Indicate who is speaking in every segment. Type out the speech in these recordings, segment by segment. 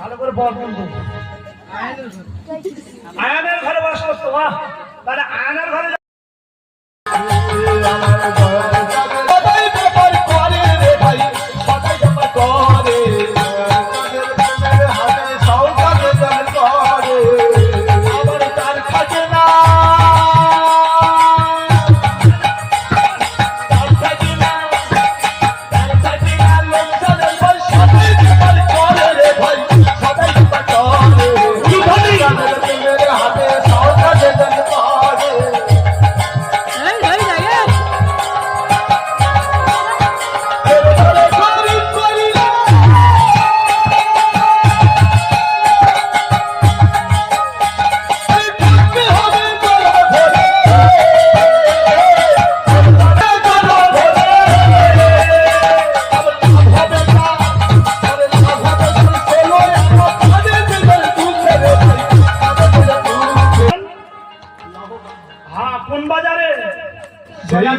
Speaker 1: ভালো করে বল কিন্তু আয়নের ঘরে বাস করতো বাহ তাহলে আয়নের ঘরে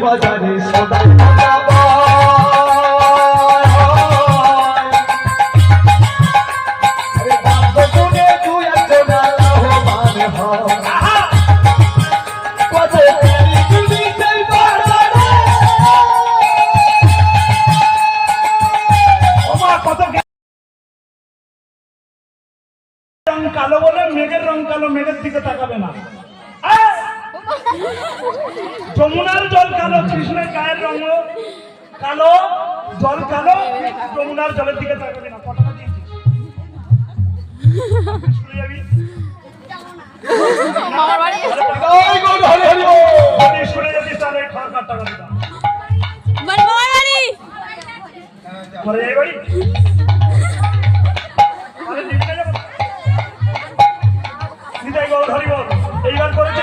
Speaker 1: বাজারে সদাই কালো বলে মেঘের রং কালো, মেঘের দিকে তাকাবে না। যমুনার জল কালো, কৃষ্ণের গায়ের রঙ কালো, জল কালো, যমুনার জলের দিকে তাকাবে না। কথাটা দিয়েছি শুনে যাবি তাহলে খাওয়ার টাকা দিতাম এই বাড়ি এইবার করেছে